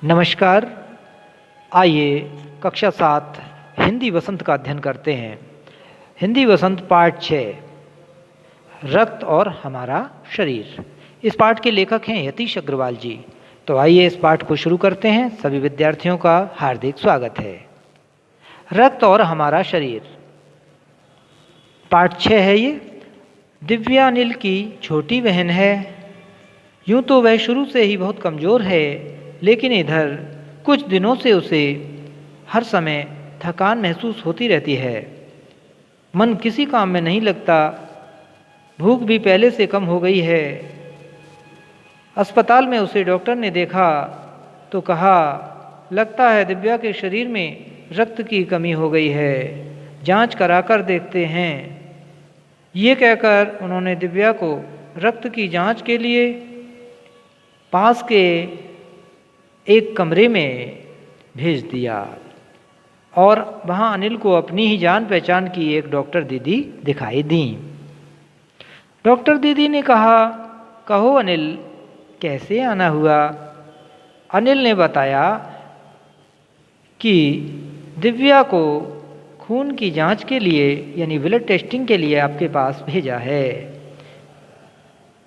नमस्कार। आइए कक्षा 7 हिंदी वसंत का अध्ययन करते हैं। हिंदी वसंत पाठ 6 रक्त और हमारा शरीर। इस पाठ के लेखक हैं यतीश अग्रवाल जी। तो आइए इस पाठ को शुरू करते हैं। सभी विद्यार्थियों का हार्दिक स्वागत है। रक्त और हमारा शरीर पाठ 6 है ये। दिव्या अनिल की छोटी बहन है। यूं तो वह शुरू से ही बहुत कमज़ोर है, लेकिन इधर कुछ दिनों से उसे हर समय थकान महसूस होती रहती है। मन किसी काम में नहीं लगता। भूख भी पहले से कम हो गई है। अस्पताल में उसे डॉक्टर ने देखा तो कहा, लगता है दिव्या के शरीर में रक्त की कमी हो गई है, जांच कराकर देखते हैं। ये कहकर उन्होंने दिव्या को रक्त की जांच के लिए पास के एक कमरे में भेज दिया और वहाँ अनिल को अपनी ही जान पहचान की एक डॉक्टर दीदी दिखाई दी। डॉक्टर दीदी ने कहा, कहो अनिल, कैसे आना हुआ? अनिल ने बताया कि दिव्या को खून की जांच के लिए यानी ब्लड टेस्टिंग के लिए आपके पास भेजा है।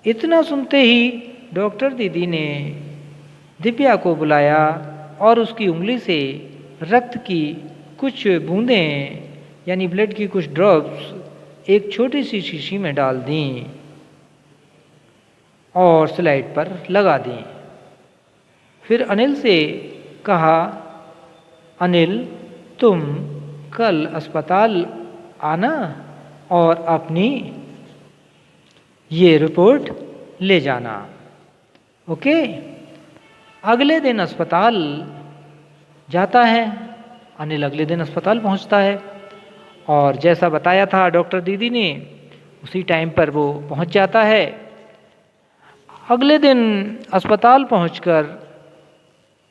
इतना सुनते ही डॉक्टर दीदी ने दिव्या को बुलाया और उसकी उंगली से रक्त की कुछ बूंदें यानी ब्लड की कुछ ड्रॉप्स एक छोटी सी शीशी में डाल दी और स्लाइड पर लगा दी। फिर अनिल से कहा, अनिल, तुम कल अस्पताल आना और अपनी ये रिपोर्ट ले जाना, ओके? अगले दिन अस्पताल जाता है। अनिल अगले दिन अस्पताल पहुंचता है और जैसा बताया था डॉक्टर दीदी ने, उसी टाइम पर वो पहुंच जाता है। अगले दिन अस्पताल पहुंचकर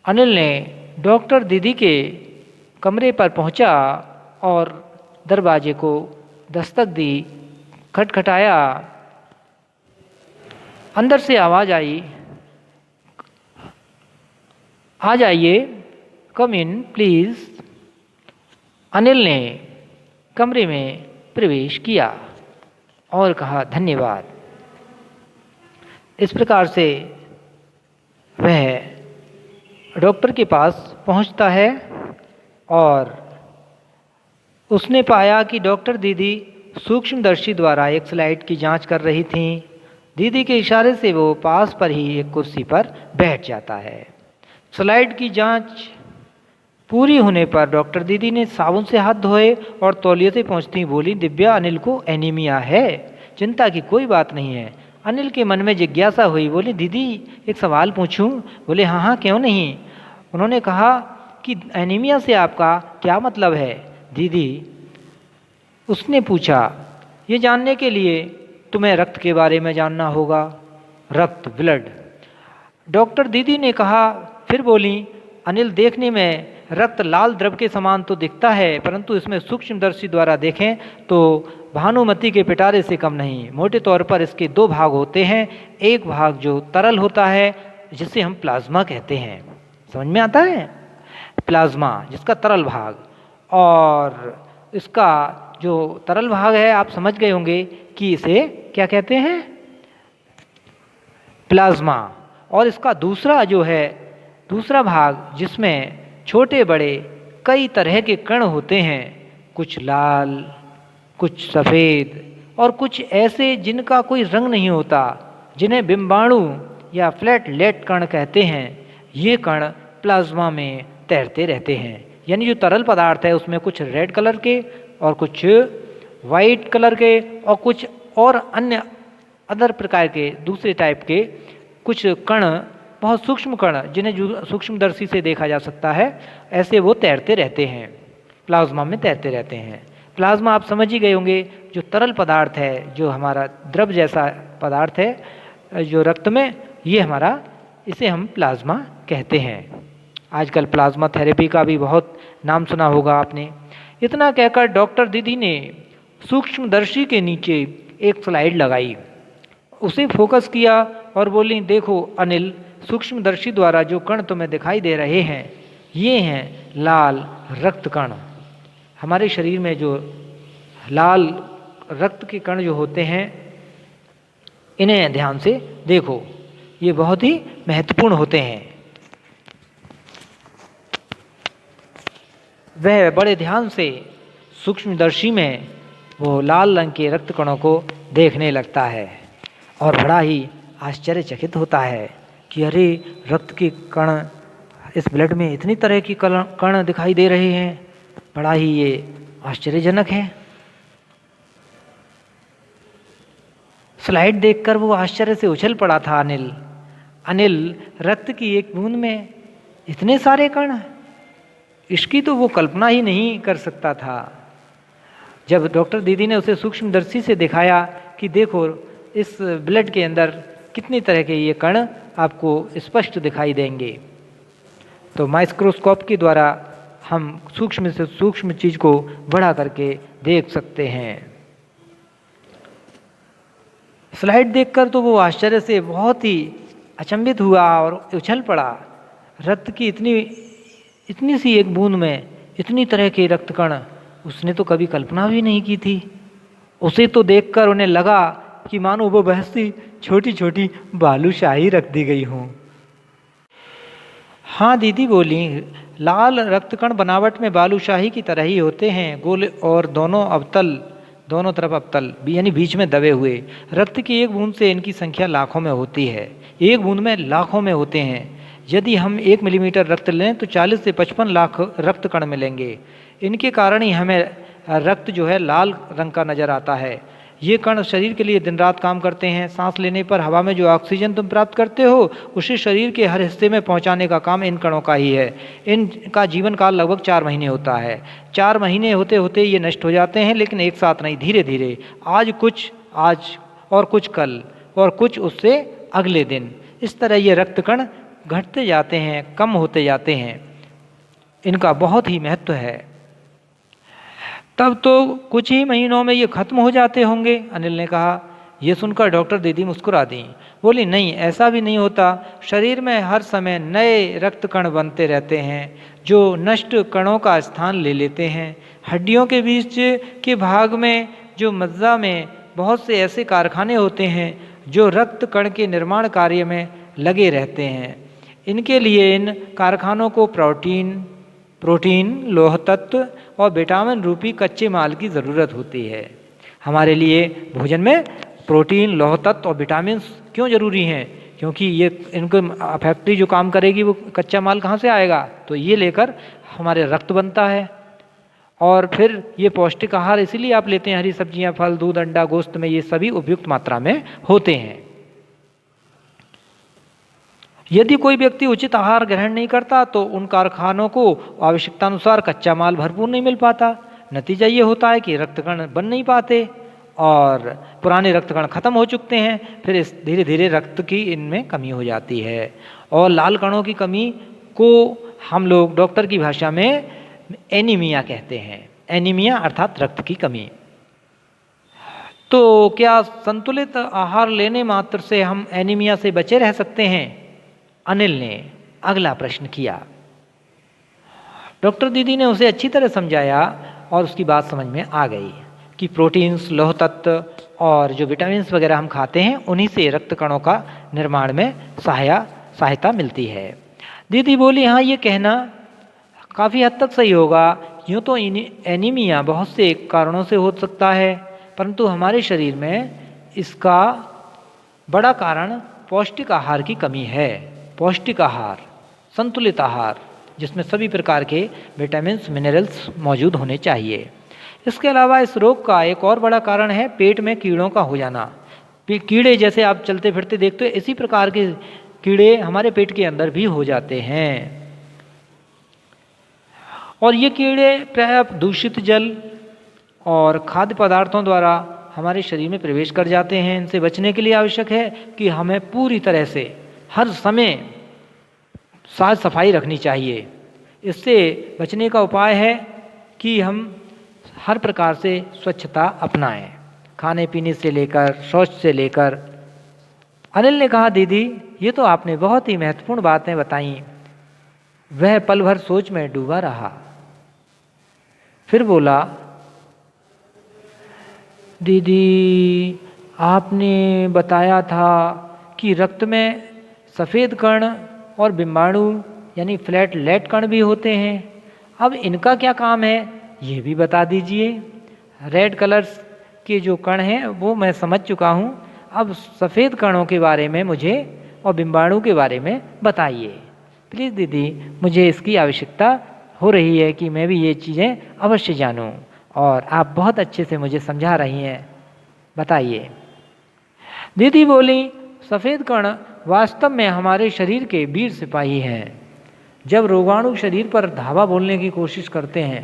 अनिल ने डॉक्टर दीदी के कमरे पर पहुंचा और दरवाजे को दस्तक दी, खटखटाया। अंदर से आवाज़ आई, आ जाइए, कम इन प्लीज़। अनिल ने कमरे में प्रवेश किया और कहा, धन्यवाद। इस प्रकार से वह डॉक्टर के पास पहुंचता है और उसने पाया कि डॉक्टर दीदी सूक्ष्मदर्शी द्वारा एक स्लाइड की जांच कर रही थीं। दीदी के इशारे से वो पास पर ही एक कुर्सी पर बैठ जाता है। स्लाइड की जांच पूरी होने पर डॉक्टर दीदी ने साबुन से हाथ धोए और तौलिए से पहुँचती बोली, दिव्या, अनिल को एनीमिया है, चिंता की कोई बात नहीं है। अनिल के मन में जिज्ञासा हुई, बोली, दीदी एक सवाल पूछूं? बोले, हाँ हाँ, क्यों नहीं। उन्होंने कहा कि एनीमिया से आपका क्या मतलब है? दीदी उसने पूछा, ये जानने के लिए तुम्हें रक्त के बारे में जानना होगा, रक्त, ब्लड। डॉक्टर दीदी ने कहा, फिर बोली, अनिल, देखने में रक्त लाल द्रव के समान तो दिखता है, परंतु इसमें सूक्ष्मदर्शी द्वारा देखें तो भानुमति के पिटारे से कम नहीं। मोटे तौर पर इसके दो भाग होते हैं। एक भाग जो तरल होता है, जिसे हम प्लाज्मा कहते हैं, समझ में आता है? प्लाज्मा, जिसका तरल भाग, और इसका जो तरल भाग है, आप समझ गए होंगे कि इसे क्या कहते हैं, प्लाज्मा। और इसका दूसरा जो है, दूसरा भाग, जिसमें छोटे बड़े कई तरह के कण होते हैं, कुछ लाल, कुछ सफ़ेद और कुछ ऐसे जिनका कोई रंग नहीं होता, जिन्हें बिंबाणु या फ्लैटलेट कण कहते हैं। ये कण प्लाज्मा में तैरते रहते हैं। यानी जो तरल पदार्थ है उसमें कुछ रेड कलर के और कुछ वाइट कलर के और कुछ और अन्य अदर प्रकार के दूसरे टाइप के कुछ कण, बहुत सूक्ष्म कण, जिन्हें सूक्ष्मदर्शी से देखा जा सकता है, ऐसे वो तैरते रहते हैं, प्लाज्मा में तैरते रहते हैं। प्लाज्मा आप समझ ही गए होंगे, जो तरल पदार्थ है, जो हमारा द्रव जैसा पदार्थ है जो रक्त में, ये हमारा, इसे हम प्लाज्मा कहते हैं। आजकल प्लाज्मा थेरेपी का भी बहुत नाम सुना होगा आपने। इतना कहकर डॉक्टर दीदी ने सूक्ष्मदर्शी के नीचे एक स्लाइड लगाई उसे फोकस किया और बोली, देखो अनिल, सूक्ष्मदर्शी द्वारा जो कण तुम्हें दिखाई दे रहे हैं ये हैं लाल रक्त कण। हमारे शरीर में जो लाल रक्त के कण जो होते हैं इन्हें ध्यान से देखो, ये बहुत ही महत्वपूर्ण होते हैं। वह बड़े ध्यान से सूक्ष्मदर्शी में वो लाल रंग के रक्त कणों को देखने लगता है और बड़ा ही आश्चर्यचकित होता है कि अरे, रक्त के कण, इस ब्लड में इतनी तरह की कण दिखाई दे रहे हैं, बड़ा ही ये आश्चर्यजनक है। स्लाइड देखकर वो आश्चर्य से उछल पड़ा था अनिल, रक्त की एक बूंद में इतने सारे कण, इसकी तो वो कल्पना ही नहीं कर सकता था। जब डॉक्टर दीदी ने उसे सूक्ष्मदर्शी से दिखाया कि देखो इस ब्लड के अंदर कितनी तरह के ये कण आपको स्पष्ट दिखाई देंगे, तो माइक्रोस्कोप के द्वारा हम सूक्ष्म से सूक्ष्म चीज को बड़ा करके देख सकते हैं। स्लाइड देखकर तो वो आश्चर्य से बहुत ही अचंभित हुआ और उछल पड़ा। रक्त की इतनी सी एक बूंद में इतनी तरह के रक्त कण उसने तो कभी कल्पना भी नहीं की थी। उसे तो देखकर उन्हें लगा कि मानो वो बहसी छोटी छोटी बालूशाही रख दी गई हो। हाँ दीदी बोली, लाल रक्तकण बनावट में बालूशाही की तरह ही होते हैं, गोल और दोनों तरफ अवतल यानी बीच में दबे हुए। रक्त की एक बूंद से इनकी संख्या लाखों में होती है, एक बूंद में लाखों में होते हैं। यदि हम 1 मिलीमीटर रक्त लें तो 40 से 55 लाख रक्त कण मिलेंगे। इनके कारण ही हमें रक्त जो है लाल रंग का नज़र आता है। ये कण शरीर के लिए दिन रात काम करते हैं। सांस लेने पर हवा में जो ऑक्सीजन तुम प्राप्त करते हो उसे शरीर के हर हिस्से में पहुंचाने का काम इन कणों का ही है। इनका जीवन काल लगभग 4 महीने होता है। 4 महीने होते होते ये नष्ट हो जाते हैं, लेकिन एक साथ नहीं, धीरे धीरे, आज और कुछ कल और कुछ उससे अगले दिन, इस तरह ये रक्त कण घटते जाते हैं, कम होते जाते हैं। इनका बहुत ही महत्व है। तब तो कुछ ही महीनों में ये खत्म हो जाते होंगे, अनिल ने कहा। ये सुनकर डॉक्टर दीदी मुस्कुरा दी, बोली, नहीं, ऐसा भी नहीं होता। शरीर में हर समय नए रक्त कण बनते रहते हैं जो नष्ट कणों का स्थान ले लेते हैं। हड्डियों के बीच के भाग में जो मज्जा में बहुत से ऐसे कारखाने होते हैं जो रक्त कण के निर्माण कार्य में लगे रहते हैं। इनके लिए इन कारखानों को प्रोटीन, लौह तत्व और विटामिन रूपी कच्चे माल की ज़रूरत होती है। हमारे लिए भोजन में प्रोटीन, लौह तत्व और विटामिन क्यों ज़रूरी हैं? क्योंकि ये इनको फैक्ट्री जो काम करेगी वो कच्चा माल कहाँ से आएगा? तो ये लेकर हमारे रक्त बनता है। और फिर ये पौष्टिक आहार इसीलिए आप लेते हैं, हरी सब्जियाँ, फल, दूध, अंडा, गोश्त में ये सभी उपयुक्त मात्रा में होते हैं। यदि कोई व्यक्ति उचित आहार ग्रहण नहीं करता तो उन कारखानों को आवश्यकतानुसार कच्चा माल भरपूर नहीं मिल पाता। नतीजा ये होता है कि रक्तकण बन नहीं पाते और पुराने रक्तकण खत्म हो चुकते हैं। फिर इस धीरे धीरे रक्त की इनमें कमी हो जाती है और लाल कणों की कमी को हम लोग डॉक्टर की भाषा में एनीमिया कहते हैं। एनीमिया अर्थात रक्त की कमी। तो क्या संतुलित आहार लेने मात्र से हम एनीमिया से बचे रह सकते हैं? अनिल ने अगला प्रश्न किया। डॉक्टर दीदी ने उसे अच्छी तरह समझाया और उसकी बात समझ में आ गई कि प्रोटीन्स, लौह तत्व और जो विटामिन्स वगैरह हम खाते हैं उन्हीं से रक्त कणों का निर्माण में सहायता मिलती है। दीदी बोली, हाँ, ये कहना काफ़ी हद तक सही होगा। यूँ तो एनीमिया बहुत से कारणों से हो सकता है, परंतु हमारे शरीर में इसका बड़ा कारण पौष्टिक आहार की कमी है। पौष्टिक आहार, संतुलित आहार जिसमें सभी प्रकार के विटामिन्स, मिनरल्स मौजूद होने चाहिए। इसके अलावा इस रोग का एक और बड़ा कारण है पेट में कीड़ों का हो जाना। कीड़े जैसे आप चलते फिरते देखते हो, इसी प्रकार के कीड़े हमारे पेट के अंदर भी हो जाते हैं और ये कीड़े प्रायः दूषित जल और खाद्य पदार्थों द्वारा हमारे शरीर में प्रवेश कर जाते हैं। इनसे बचने के लिए आवश्यक है कि हमें पूरी तरह से हर समय साफ सफाई रखनी चाहिए। इससे बचने का उपाय है कि हम हर प्रकार से स्वच्छता अपनाएं, खाने पीने से लेकर, शौच से लेकर अनिल ने कहा, दीदी ये तो आपने बहुत ही महत्वपूर्ण बातें बताई। वह पल भर सोच में डूबा रहा। फिर बोला, दीदी आपने बताया था कि रक्त में सफ़ेद कण और बिंबाणु यानी फ्लैटलेट कण भी होते हैं। अब इनका क्या काम है ये भी बता दीजिए। रेड कलर्स के जो कण हैं वो मैं समझ चुका हूँ, अब सफ़ेद कणों के बारे में मुझे और बिंबाणु के बारे में बताइए प्लीज़ दीदी, मुझे इसकी आवश्यकता हो रही है कि मैं भी ये चीज़ें अवश्य जानूं और आप बहुत अच्छे से मुझे समझा रही हैं, बताइए। दीदी बोली, सफ़ेद कण वास्तव में हमारे शरीर के वीर सिपाही हैं। जब रोगाणु शरीर पर धावा बोलने की कोशिश करते हैं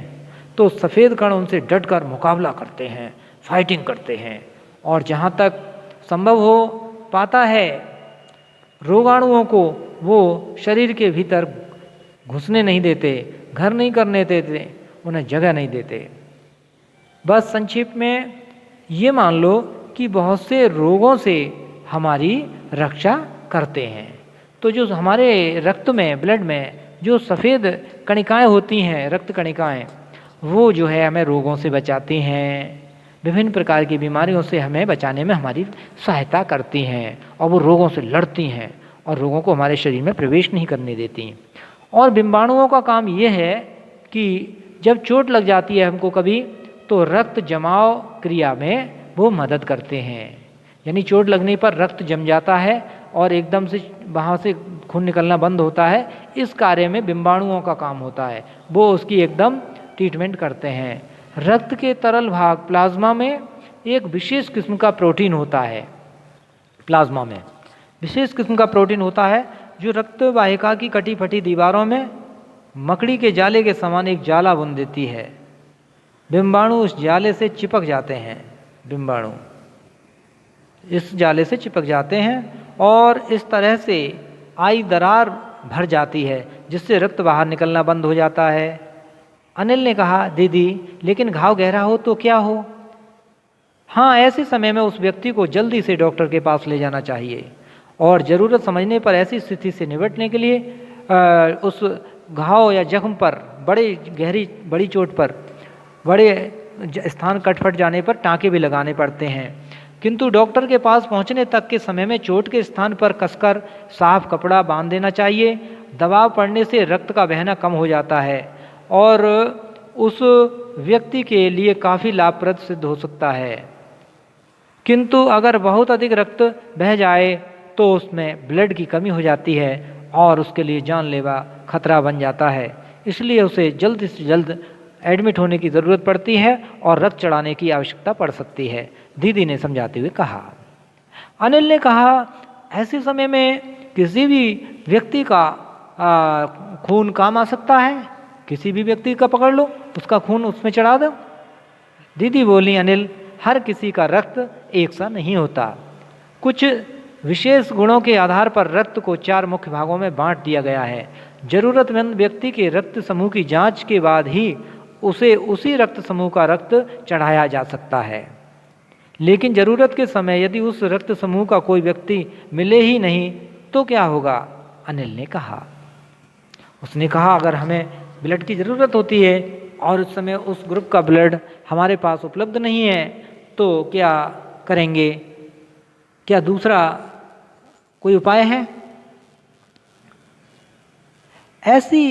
तो सफ़ेद कण उनसे डटकर मुकाबला करते हैं, फाइटिंग करते हैं और जहाँ तक संभव हो पाता है रोगाणुओं को वो शरीर के भीतर घुसने नहीं देते, घर नहीं करने देते, उन्हें जगह नहीं देते। बस संक्षेप में ये मान लो कि बहुत से रोगों से हमारी रक्षा करते हैं। तो जो हमारे रक्त में, ब्लड में जो सफ़ेद कणिकाएं होती हैं, रक्त कणिकाएं, वो जो है हमें रोगों से बचाती हैं, विभिन्न प्रकार की बीमारियों से हमें बचाने में हमारी सहायता करती हैं और वो रोगों से लड़ती हैं और रोगों को हमारे शरीर में प्रवेश नहीं करने देती। और बिंबाणुओं का काम ये है कि जब चोट लग जाती है हमको कभी, तो रक्त जमाव क्रिया में वो मदद करते हैं। यानी चोट लगने पर रक्त जम जाता है और एकदम से वहाँ से खून निकलना बंद होता है, इस कार्य में बिंबाणुओं का काम होता है, वो उसकी एकदम ट्रीटमेंट करते हैं। रक्त के तरल भाग प्लाज्मा में एक विशेष किस्म का प्रोटीन होता है। प्लाज्मा में विशेष किस्म का प्रोटीन होता है जो रक्त वाहिका की कटी फटी दीवारों में मकड़ी के जाले के समान एक जाला बुन देती है। बिंबाणु उस जाले से चिपक जाते हैं, बिंबाणु इस जाले से चिपक जाते हैं और इस तरह से आई दरार भर जाती है जिससे रक्त बाहर निकलना बंद हो जाता है। अनिल ने कहा, दीदी लेकिन घाव गहरा हो तो क्या हो? हाँ, ऐसे समय में उस व्यक्ति को जल्दी से डॉक्टर के पास ले जाना चाहिए और ज़रूरत समझने पर ऐसी स्थिति से निपटने के लिए उस घाव या जख्म पर, बड़ी चोट पर, बड़े स्थान कटफट जाने पर टाँके भी लगाने पड़ते हैं। किंतु डॉक्टर के पास पहुंचने तक के समय में चोट के स्थान पर कसकर साफ कपड़ा बांध देना चाहिए। दबाव पड़ने से रक्त का बहना कम हो जाता है और उस व्यक्ति के लिए काफ़ी लाभप्रद सिद्ध हो सकता है। किंतु अगर बहुत अधिक रक्त बह जाए तो उसमें ब्लड की कमी हो जाती है और उसके लिए जानलेवा खतरा बन जाता है, इसलिए उसे जल्द से जल्द एडमिट होने की ज़रूरत पड़ती है और रक्त चढ़ाने की आवश्यकता पड़ सकती है, दीदी ने समझाते हुए कहा। अनिल ने कहा, ऐसे समय में किसी भी व्यक्ति का खून काम आ सकता है, किसी भी व्यक्ति का पकड़ लो, उसका खून उसमें चढ़ा दो। दीदी बोली, अनिल हर किसी का रक्त एक सा नहीं होता। कुछ विशेष गुणों के आधार पर रक्त को 4 मुख्य भागों में बांट दिया गया है। जरूरतमंद व्यक्ति के रक्त समूह की जांच के बाद ही उसे उसी रक्त समूह का रक्त चढ़ाया जा सकता है। लेकिन ज़रूरत के समय यदि उस रक्त समूह का कोई व्यक्ति मिले ही नहीं तो क्या होगा? अनिल ने कहा। उसने कहा, अगर हमें ब्लड की ज़रूरत होती है और उस समय उस ग्रुप का ब्लड हमारे पास उपलब्ध नहीं है तो क्या करेंगे? क्या दूसरा कोई उपाय है? ऐसी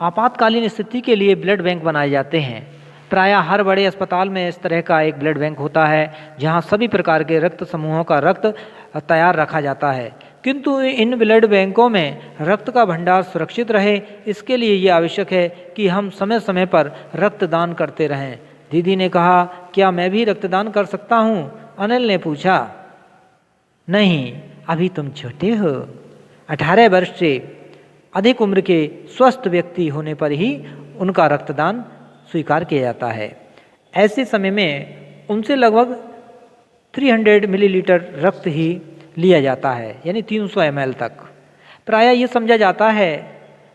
आपातकालीन स्थिति के लिए ब्लड बैंक बनाए जाते हैं। प्रायः हर बड़े अस्पताल में इस तरह का एक ब्लड बैंक होता है जहां सभी प्रकार के रक्त समूहों का रक्त तैयार रखा जाता है। किंतु इन ब्लड बैंकों में रक्त का भंडार सुरक्षित रहे, इसके लिए ये आवश्यक है कि हम समय समय पर रक्तदान करते रहें। दीदी ने कहा, क्या मैं भी रक्तदान कर सकता हूँ? अनिल ने पूछा। नहीं, अभी तुम छोटे हो। 18 वर्ष से अधिक उम्र के स्वस्थ व्यक्ति होने पर ही उनका रक्तदान स्वीकार किया जाता है। ऐसे समय में उनसे लगभग 300 मिलीलीटर रक्त ही लिया जाता है, यानी 300 ml तक। प्रायः ये समझा जाता है,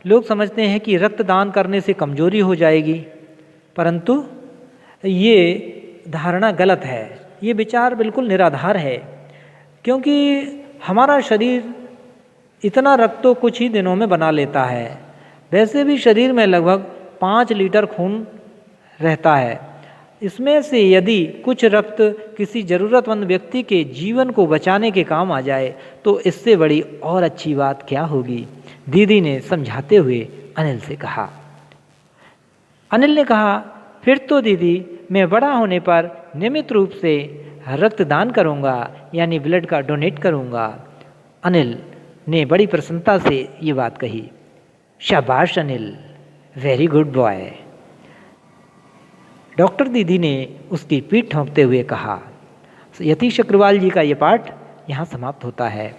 लोग समझते हैं कि रक्तदान करने से कमजोरी हो जाएगी, परंतु ये धारणा गलत है। ये विचार बिल्कुल निराधार है, क्योंकि हमारा शरीर इतना रक्त तो कुछ ही दिनों में बना लेता है। वैसे भी शरीर में लगभग 5 लीटर खून रहता है। इसमें से यदि कुछ रक्त किसी ज़रूरतमंद व्यक्ति के जीवन को बचाने के काम आ जाए तो इससे बड़ी और अच्छी बात क्या होगी, दीदी ने समझाते हुए अनिल से कहा। अनिल ने कहा, फिर तो दीदी मैं बड़ा होने पर नियमित रूप से रक्तदान करूंगा, यानी ब्लड का डोनेट करूंगा। अनिल ने बड़ी प्रसन्नता से ये बात कही। शाबाश Anil, very good boy, doctor दीदी ने उसकी पीठ ठोंकते हुए कहा। यतीश अग्रवाल जी का ये पाठ यहाँ समाप्त होता है।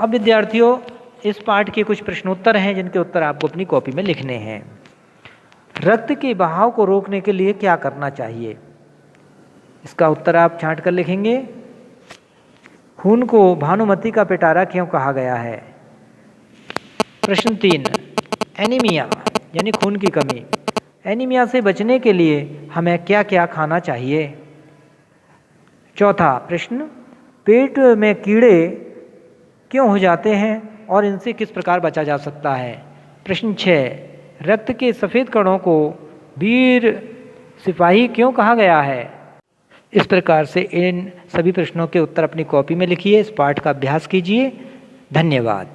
अब विद्यार्थियों, इस पाठ के कुछ प्रश्नोत्तर हैं जिनके उत्तर आपको अपनी कॉपी में लिखने हैं। रक्त के बहाव को रोकने के लिए क्या करना चाहिए, इसका उत्तर आप छांट कर लिखेंगे। खून को भानुमति का पिटारा क्यों कहा गया है। प्रश्न 3, एनीमिया यानी खून की कमी, एनीमिया से बचने के लिए हमें क्या क्या खाना चाहिए। चौथा प्रश्न, पेट में कीड़े क्यों हो जाते हैं और इनसे किस प्रकार बचा जा सकता है। प्रश्न 6, रक्त के सफ़ेद कणों को वीर सिपाही क्यों कहा गया है। इस प्रकार से इन सभी प्रश्नों के उत्तर अपनी कॉपी में लिखिए, इस पाठ का अभ्यास कीजिए। धन्यवाद।